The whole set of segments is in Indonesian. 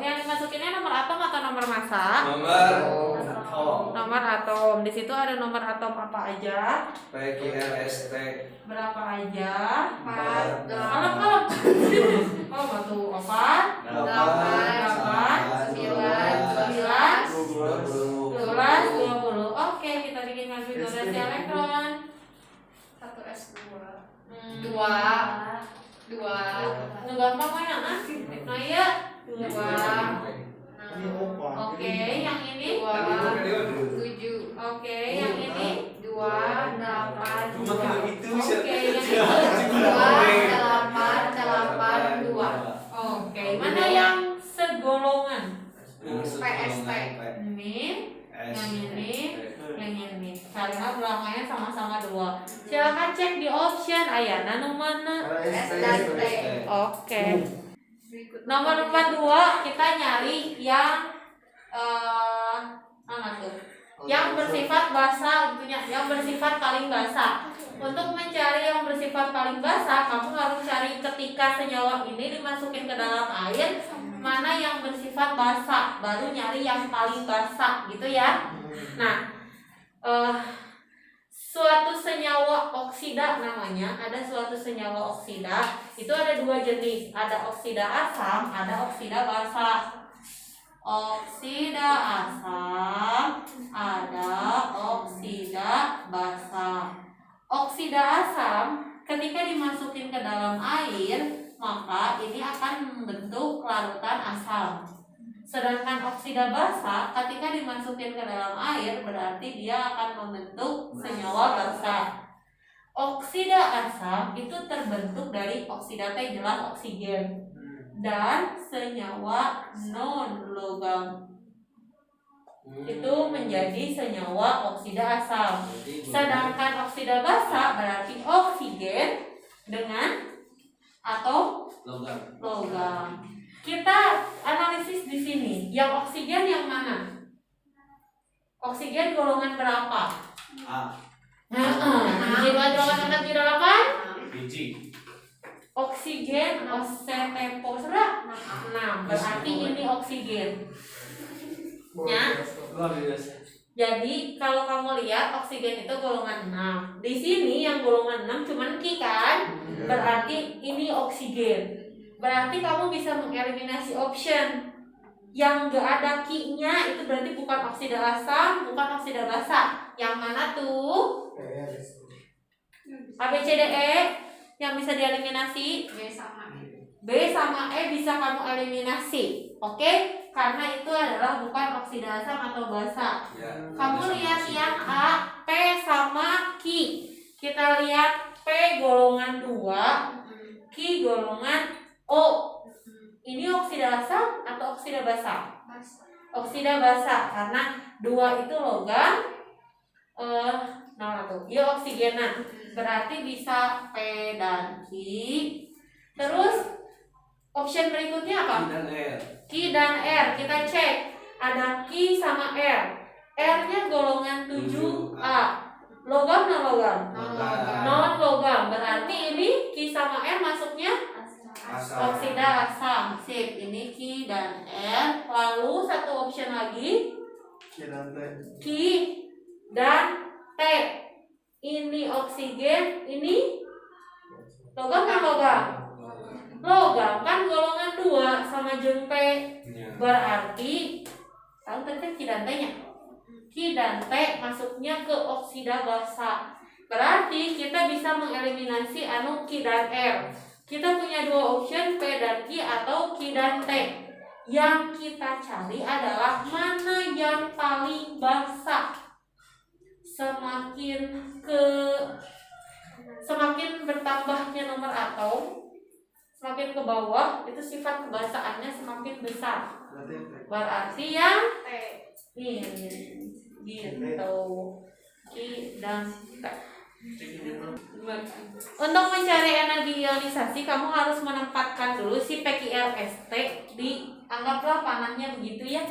yang dimasukinnya nomor atom atau nomor massa? Nomor atom. Di situ ada nomor atom apa aja? PQRST. Berapa aja? 4, 8, Kalau oh batu 4, 8, 9, 20. Oke, kita bikin konfigurasi elektron. 1s2. 2. 2. Gampang mah ya, nah ya 2. Oke, yang ini 7. Oke, yang ini 2, 8. Oke, yang ini 2, 8, 8, 2. Oke, mana yang segolongan? PST. Ini, yang ini. Karena belakangnya sama-sama 2. Silakan cek di option ayana nu mana. S dan T. Oke. Nomor 42 kita nyari yang mana tuh? Yang bersifat basa tentunya, yang bersifat paling basa. Untuk mencari yang bersifat paling basa, kamu harus cari ketika senyawa ini dimasukin ke dalam air, mana yang bersifat basa, baru nyari yang paling basa gitu ya. Nah, suatu senyawa oksida namanya, ada suatu senyawa oksida, itu ada 2 jenis, ada oksida asam, ada oksida basa. Oksida asam, ada oksida basa. Oksida asam ketika dimasukin ke dalam air, maka ini akan membentuk larutan asam. Sedangkan oksida basa ketika dimasukin ke dalam air berarti dia akan membentuk senyawa basa. Oksida asam itu terbentuk dari oksida T jelas oksigen dan senyawa non logam. Itu menjadi senyawa oksida asam. Sedangkan oksida basa berarti oksigen dengan atau logam. Kita analisis di sini. Yang oksigen yang mana? Oksigen golongan berapa? A. Biji golongan 8? Biji. Oksigen OCT sudah 6. Berarti ini oksigen. Ya. Jadi kalau kamu lihat oksigen itu golongan 6. Di sini yang golongan 6 cuman Ki kan? Berarti ini oksigen. Berarti kamu bisa mengeliminasi option yang gak ada Ki-nya, itu berarti bukan oksida asam, bukan oksida basa. Yang mana tuh? A, B, C, D, E yang bisa dieliminasi. B sama E bisa kamu eliminasi. Oke? Karena itu adalah bukan oksida asam atau basa. Kamu lihat yang A, P sama Ki. Kita lihat P golongan 2, Ki golongan O. Ini oksida asam atau oksida basa? Oksida basa karena 2 itu logam. Nah tuh, dia oksigena. Berarti bisa P dan Ki. Terus option berikutnya apa? Ki dan R. Kita cek. Ada Ki sama R. R-nya golongan 7A. Logam non logam? Non logam. Berarti ini Ki sama R masuknya oksida asam. Sip. Ini Ki dan R. Lalu satu option lagi Ki dan T. Ini oksigen, ini logam kan logam? Logam kan golongan 2 sama jeung P. Berarti tahu tadi Ki dan T-nya? Ki dan T masuknya ke oksida basa. Berarti kita bisa mengeliminasi anu Ki dan R. Kita punya 2 option P dan Ki atau Ki dan T. Yang kita cari adalah mana yang paling basa. Semakin bertambahnya nomor atom, semakin ke bawah itu sifat kebasaannya semakin besar. Berarti yang ini gitu. Ki dan T. Untuk mencari energi ionisasi kamu harus menempatkan dulu si PQRST di, anggaplah panahnya begitu ya.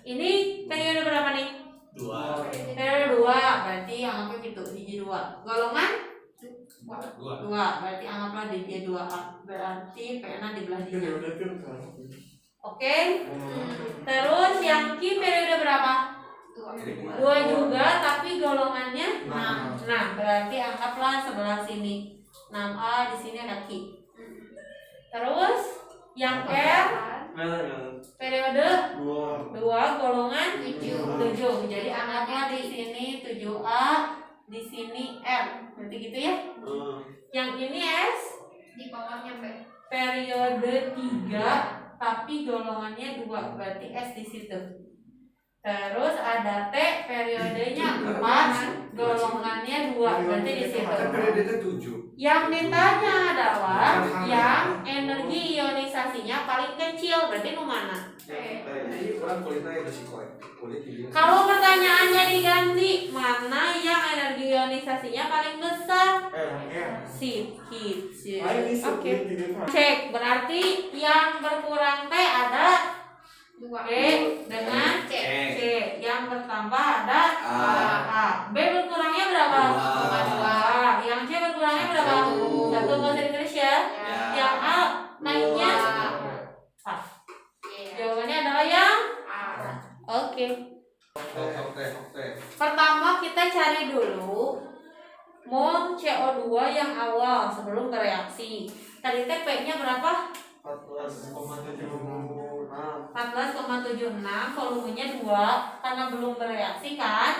Ini periode berapa nih? 2. Periode 2, berarti anggaplah gitu, DJ 2. Golongan 2, berarti anggaplah DJ 2A. Berarti PNA di belah dia. Oke. Terus yang Q periode berapa? 2 juga, tapi golongannya 6. Nah, berarti anggaplah sebelah sini 6A, di sini ada Q. Terus yang R periode 2 golongan 7. Jadi anggaplah di sini 7A, di sini R. Berarti gitu ya? Yang ini S Di bawahnya B. periode 3 tapi golongannya 2, berarti S di situ. Terus ada T periodenya 4, golongannya 2, berarti di situ. Periode 7. Yang ditanya adalah yang energi ionisasinya paling kecil, berarti nu mana? Jadi orang kulitnya resiko kulit ini. Kalau pertanyaannya diganti, mana yang energi ionisasinya paling besar? Sip, gitu. Oke. Cek, berarti yang berkurang T ada 2. B dengan C. C. Yang bertambah ada A. B berkurangnya berapa? 2. Yang C berkurangnya berapa? 1. Bahasa Inggris ya. Yang A naiknya 4. Jawabannya adalah yang Oke. Pertama kita cari dulu mol CO2 yang awal sebelum bereaksi. Tadi TP-nya berapa? 14,76, volumenya 2 karena belum bereaksi kan.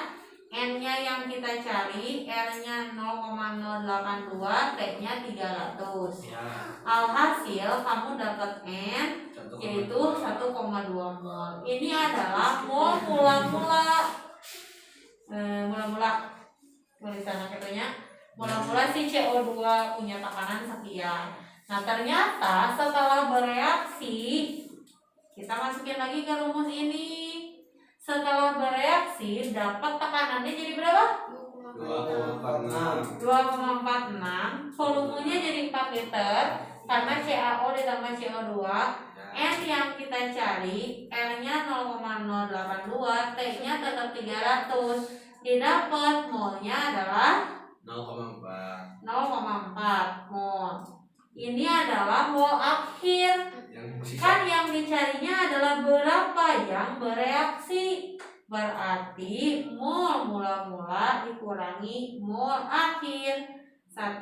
N-nya yang kita cari, R-nya 0,082, T-nya 300. Alhasil kamu dapat N yaitu 1,2 mol. Ini adalah mol mula-mula. Mula-mula tulisan katanya. Mula-mula si CO2 punya tekanan sekian. Nah, ternyata setelah bereaksi kita masukin lagi ke rumus ini. Setelah bereaksi dapat tekanannya jadi berapa? 2,46. Volumenya jadi 4 liter karena CaO ditambah CO2. N yang kita cari, R-nya 0,082, T-nya tetap 300. Didapat molnya adalah 0,4 mol. Ini adalah mol akhir. Kan yang dicarinya adalah berapa yang bereaksi. Berarti mol mula-mula dikurangi mol akhir. 1,2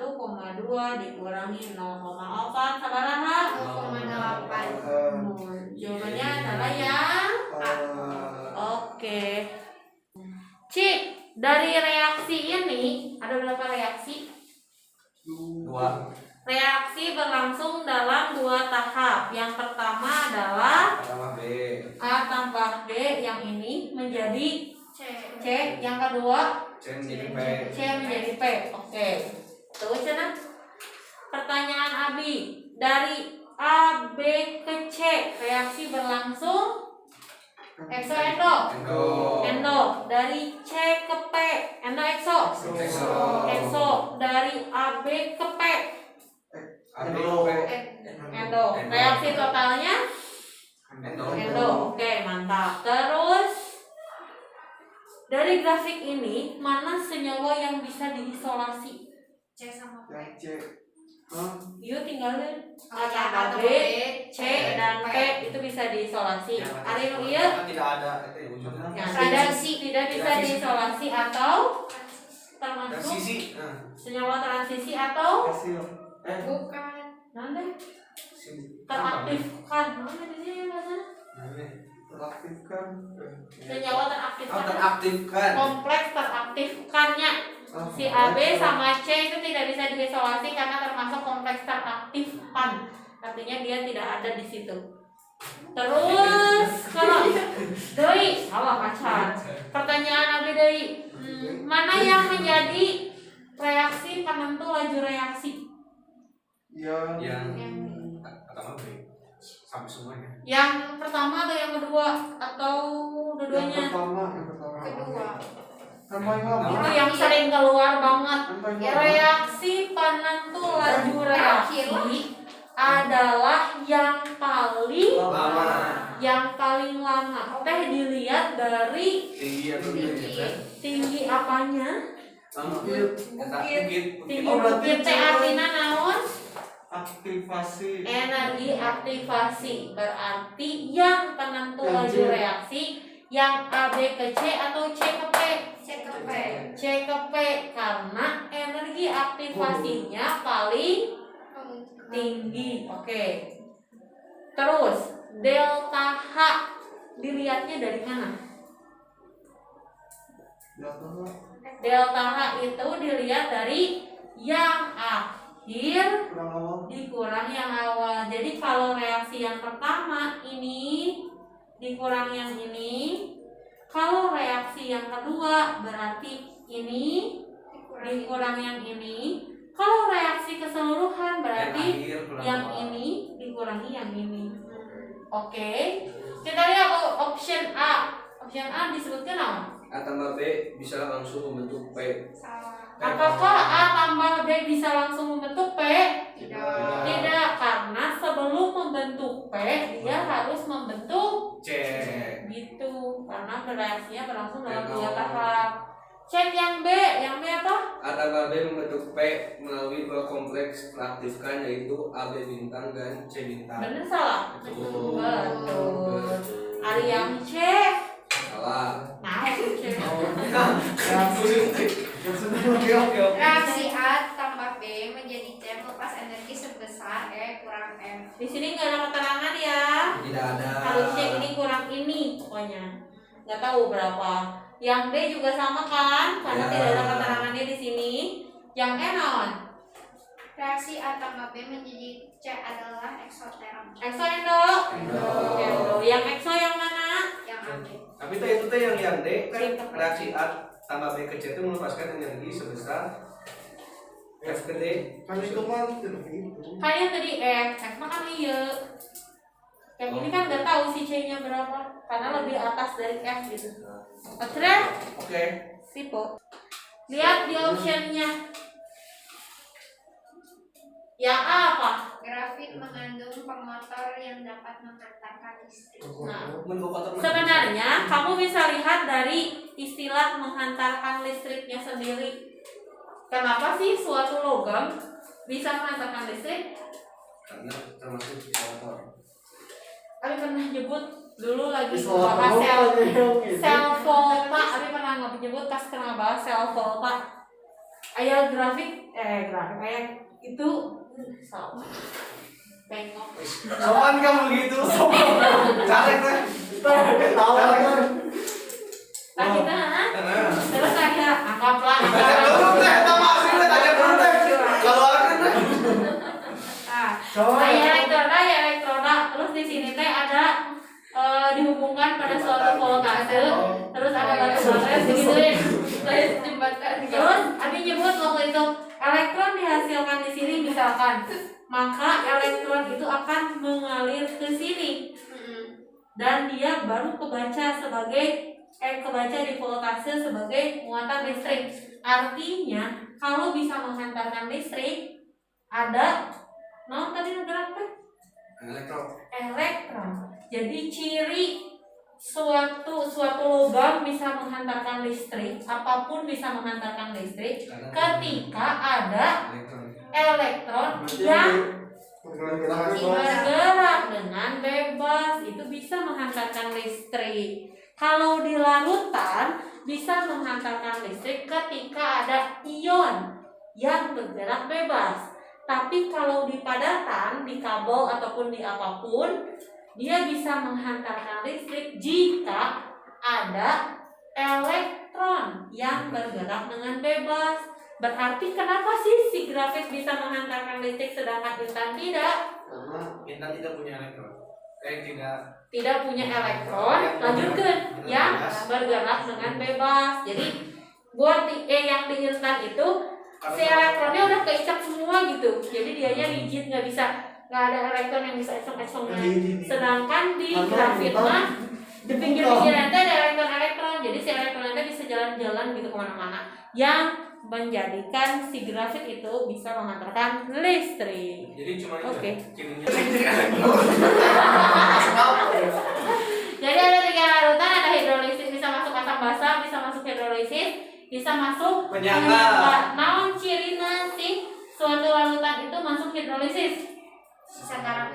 dikurangi 0,4 sabaraha? 0,8. Jawabannya adalah yang Oke. Cik, dari reaksi ini ada berapa reaksi? 2. Reaksi berlangsung dalam 2 tahap. Yang pertama adalah B. A tambah B, yang ini menjadi C. Yang kedua C menjadi P. C menjadi P. Oke. Tuh cenah. Pertanyaan Abi, dari A, B ke C reaksi berlangsung exo endo. Dari C ke P endo exo. Dari A, B ke P endo. Reaksi totalnya endo. Oke, mantap. Terus dari grafik ini mana senyawa yang bisa diisolasi? C sama P. Yuk tinggalin A A tambah B, C dan P itu bisa diisolasi. Ari nu ieu Tidak ada wujudnya. tidak bisa diisolasi atau termasuk Transisi. senyawa transisi atau Bukan. nanti teraktifkan. Mana di sini bahasanya? Senyawa teraktifkan. Kompleks teraktifkannya. Si AB sama C itu tidak bisa diisolasi karena termasuk kompleks teraktifkan. Artinya dia tidak ada di situ. Terus kalau Doi, salah pacar. Pertanyaan Abi Doi, mana yang menjadi reaksi penentu laju reaksi? Yang pertama B. Sampai semuanya. Yang pertama atau yang kedua atau dua-duanya? Kedua. Itu yang sering keluar banget. Reaksi penentu laju reaksi adalah yang paling lama. Teh dilihat dari tinggi apanya? Tinggi bukit teh artinya naon? aktivasi. Energi aktivasi berarti yang penentu laju reaksi yang AB ke C atau C ke P. C ke P karena energi aktivasinya paling tinggi. Oke. Terus delta H dilihatnya dari mana? Delta H itu dilihat dari yang akhir dikurang yang awal. Jadi kalau reaksi yang pertama ini dikurang yang ini, kalau reaksi yang kedua berarti ini dikurang yang ini. Kalau reaksi keseluruhan berarti yang ini dikurangi yang ini. Oke. Kita lihat option A. Option A disebutkan apa? A tambah B bisa langsung membentuk P. Apakah A tambah B bisa langsung membentuk P? Tidak. Tidak, karena sebelum membentuk P dia harus membentuk C. gitu. Karena bereaksinya berlangsung dalam 2 tahap. Cek yang B apa? A tambah B membentuk P melalui dua kompleks reaktifkan yaitu AB bintang dan C bintang. Benar salah? Betul. Betul. Ada yang C. Salah. Nah, itu C. Oke. Reaksi A tambah B menjadi C melepas energi sebesar E kurang M. Di sini nggak ada keterangan ya. Tidak ada. Harusnya ini kurang ini pokoknya. Nggak tahu berapa. Yang D juga sama kan? Karena Ya. tidak ada keterangannya di sini. Yang E naon? Reaksi A tambah B menjadi C adalah eksoteron. Exo endo. Endo. Yang exo yang mana? Yang AB. Tapi itu yang D kan reaksi A tambah B ke C itu melepaskan energi sebesar F ke D. Kan itu mah tidak begitu. Kayak tadi F. F mah kan iya. Yang ini kan nggak tahu si C-nya berapa karena lebih atas dari F gitu. Oke. Oke. Sipo. Lihat di optionnya. Yang A apa? Grafit mengandung pemotor yang dapat menghantarkan listrik. Nah, Sebenarnya sebenarnya kamu bisa lihat dari istilah menghantarkan listriknya sendiri. Kenapa sih suatu logam bisa menghantarkan listrik? karena termasuk isolator. Abi pernah nyebut dulu lagi bahas sel volta. Abi pernah nyebut pas kena bahas sel volta. Ayah grafik ayah itu salah. Pengok. Sopan kamu gitu, sopan. Carek kan? Tahu kan? Nah kita terus kayak anggaplah Tanya dulu teh, sama aslinya tanya dulu teh. Kalau ada teh. Nah, ya elektroda, terus di sini teh ada dihubungkan pada suatu voltase, terus ada batu baterai segituin. Terus Abi nyebut waktu itu elektron dihasilkan di sini misalkan, maka elektron itu akan mengalir ke sini dan dia baru kebaca di voltase sebagai muatan listrik. Artinya kalau bisa menghantarkan listrik ada tadi berapa? Elektron. Jadi ciri suatu logam bisa menghantarkan listrik, apapun bisa menghantarkan listrik ketika ada elektron yang bergerak dengan bebas, itu bisa menghantarkan listrik. Kalau di larutan bisa menghantarkan listrik ketika ada ion yang bergerak bebas. Tapi kalau di padatan, di kabel ataupun di apapun, dia bisa menghantarkan listrik jika ada elektron yang bergerak dengan bebas. Berarti kenapa sih si grafit bisa menghantarkan listrik sedangkan intan tidak? Intan tidak punya elektron. Tidak punya elektron, lanjutkan yang bergerak dengan bebas. Jadi buat yang di intan itu si elektronnya udah keikat semua gitu. Jadi dianya rigid, nggak ada elektron yang bisa esong-esongnya. Sedangkan di grafit mah di pinggir-pinggirnya ada elektron. Jadi si elektronnya bisa jalan-jalan gitu kemana-mana. Yang menjadikan si grafit itu bisa menghantarkan listrik. Jadi cuma itu. Oke. Cirinya. Jadi ada 3 larutan, ada hidrolisis, bisa masuk asam basa, bisa masuk hidrolisis, bisa masuk Penyangga. naon cirina sih suatu larutan itu masuk hidrolisis? Sisa garam.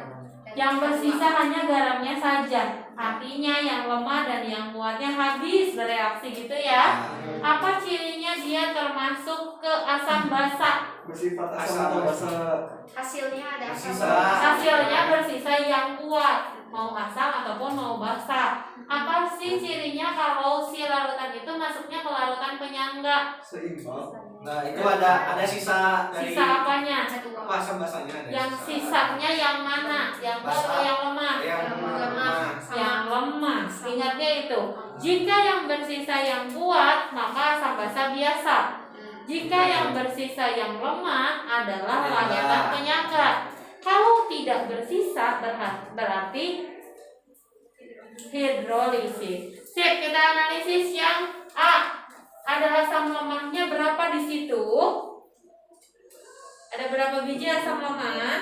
Yang bersisa hanya garamnya saja. Artinya yang lemah dan yang kuatnya habis bereaksi gitu ya. Apa cirinya dia termasuk ke asam basa? Bersifat asam atau basa. Hasilnya ada asam. Bersisa. Hasilnya bersisa yang kuat, mau asam ataupun mau basa. Apa sih cirinya kalau si larutan itu masuknya ke larutan penyangga? Seimbang. Nah, itu ada sisa dari Sisa apanya? apa asam basanya ada. Yang sisanya yang mana? Yang kuat atau yang lemah? Yang lemah. Yang lemah. Ingatnya itu. Jika yang bersisa yang kuat, maka asam basa biasa. Jika yang bersisa yang lemah adalah larutan penyangga. Kalau tidak bersisa berarti hidrolisis. Sip, kita analisis yang A. Ada asam lemahnya berapa di situ? Ada berapa biji asam lemah?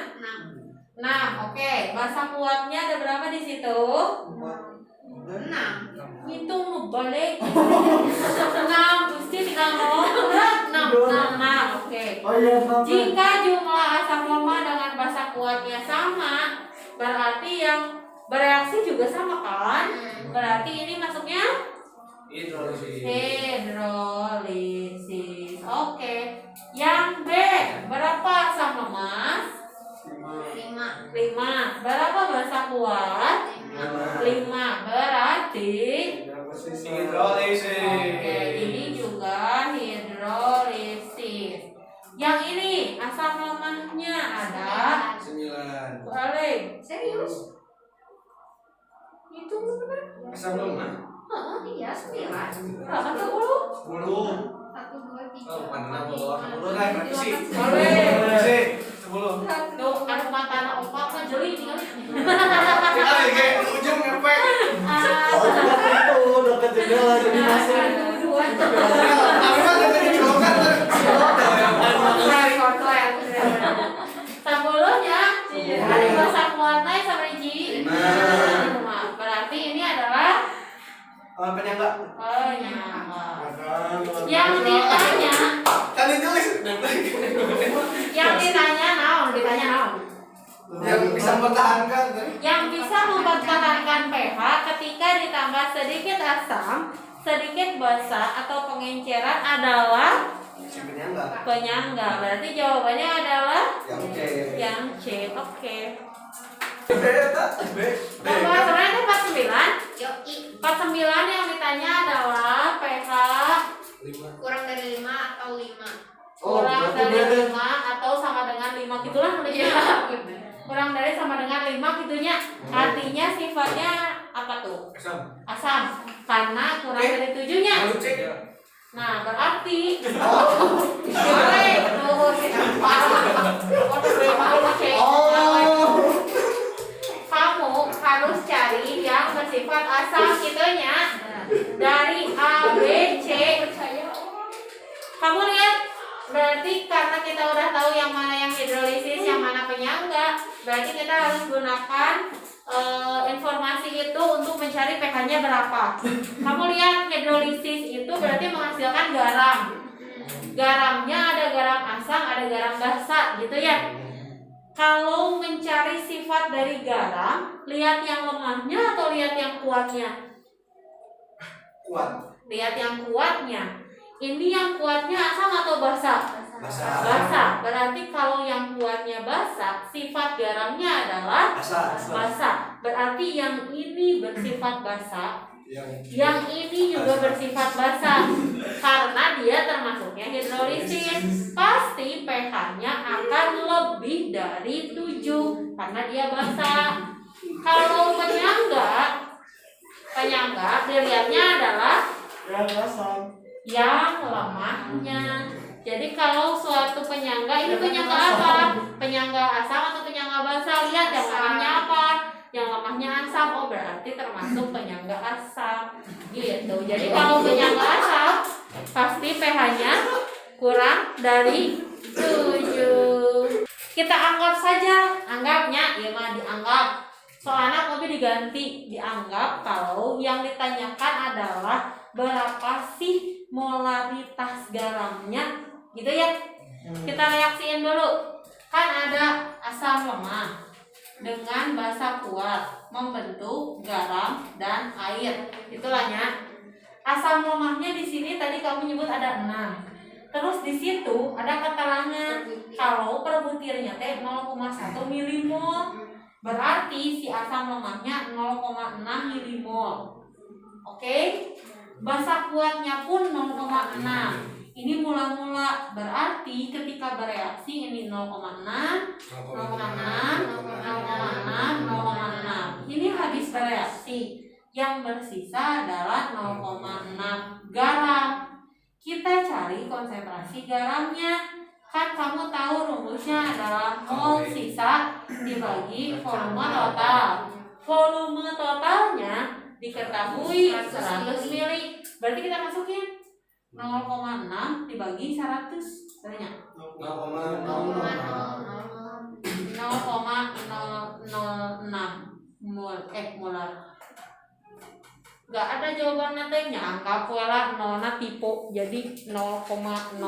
6. Oke. Basa kuatnya ada berapa di situ? 6. Hitung lu balik. 6 Gusti tinggal ngomong 6. Oke. Oh iya, Pak. Jika jumlah asam lemah dengan basa kuatnya sama, berarti yang bereaksi juga sama kan? Berarti ini masuknya Hidrolisis. hidrolisis. Oke. Yang B, berapa asam lemah? 5. 5. Berapa basa kuat? 5. Berarti Hidrolisis. oke, ini juga hidrolisis. Yang ini asam lemahnya ada 9. balik. Serius? Itu benar? Asam lemah. Iya, 9. Berapa 10? 10. 1, 2, 3, Oh, 4, mana 5, bawa 10 lah, berarti sih. 6, 7, Boleh. Sih, 10. Tuh, ada mata anak opak mah jeli tinggal. Tinggal di kayak ujung ngepek. Oh, itu dekat jendela jadi masuk. Tapi kan udah dijolokan tuh. Sepuluhnya ada bahasa kuatnya sama Riji. Berarti ini adalah Penyangga. penyangga. Yang ditanya, Kan ditulis. ditanya naon? Yang bisa mempertahankan. Yang bisa mempertahankan pH ketika ditambah sedikit asam, sedikit basa atau pengenceran adalah Si penyangga. penyangga. Berarti jawabannya adalah Yang C. yang C. Oke. B. Nomor sebenarnya 49. Yoi. 49 yang ditanya adalah pH 5. Kurang dari 5 atau 5. kurang berarti dari beda. 5 atau sama dengan 5 gitulah nulisnya. Kurang dari sama dengan 5 gitunya. Artinya sifatnya apa tuh? Asam. Asam. Karena kurang dari 7-nya. Lalu C. Nah, berarti boleh tuh kamu harus cari yang bersifat asam gitunya dari A, B, C. Kamu lihat, berarti karena kita udah tahu yang mana yang hidrolisis, yang mana penyangga, berarti kita harus gunakan informasi itu untuk mencari pH-nya berapa. Kamu lihat hidrolisis itu berarti menghasilkan garam. Garamnya ada garam asam, ada garam basa, gitu ya. Kalau mencari sifat dari garam, lihat yang lemahnya atau lihat yang kuatnya? Kuat. Lihat yang kuatnya. Ini yang kuatnya asam atau basa? Basa. Basa. Berarti kalau yang kuatnya basa, sifat garamnya adalah Basa. basa. Berarti yang ini bersifat basa, Yang yang ini juga bersifat basa. Karena dia termasuknya hidrolisis, pasti pH-nya akan lebih dari 7 karena dia basa. Kalau penyangga dilihatnya adalah Yang asam. yang lemahnya. Jadi kalau suatu penyangga, ini penyangga apa? Penyangga asam atau penyangga basa? Lihat yang lemahnya apa? Yang lemahnya asam. Oh, berarti termasuk penyangga asam. Gitu. Jadi kalau penyangga asam pasti pH-nya kurang dari 7. Kita anggap saja, anggapnya ya mah dianggap. Soalnya kopi diganti, dianggap kalau yang ditanyakan adalah berapa sih molaritas garamnya, gitu ya. Kita reaksiin dulu. Kan ada asam lemah dengan basa kuat membentuk garam dan air. Itulah ya. Asam lemahnya di sini tadi kamu nyebut ada 6. Terus di situ ada keterangan kalau per butirnya teh 0,1 milimol. Berarti si asam lemahnya 0,6 milimol. Oke? Basa kuatnya pun 0,6. Ini mula-mula, berarti ketika bereaksi ini 0,6, 0,6, 0,6, 0,6. Ini habis bereaksi. Yang bersisa adalah 0,6 garam. Kita cari konsentrasi garamnya. Kan kamu tahu rumusnya adalah mol sisa dibagi volume total. Volume totalnya diketahui 100 mili. Berarti kita masukin 0,6 dibagi 100 sebenarnya 0,006 molar. Gak ada jawaban nantinya, anggap wala nolna tipe jadi 0,06.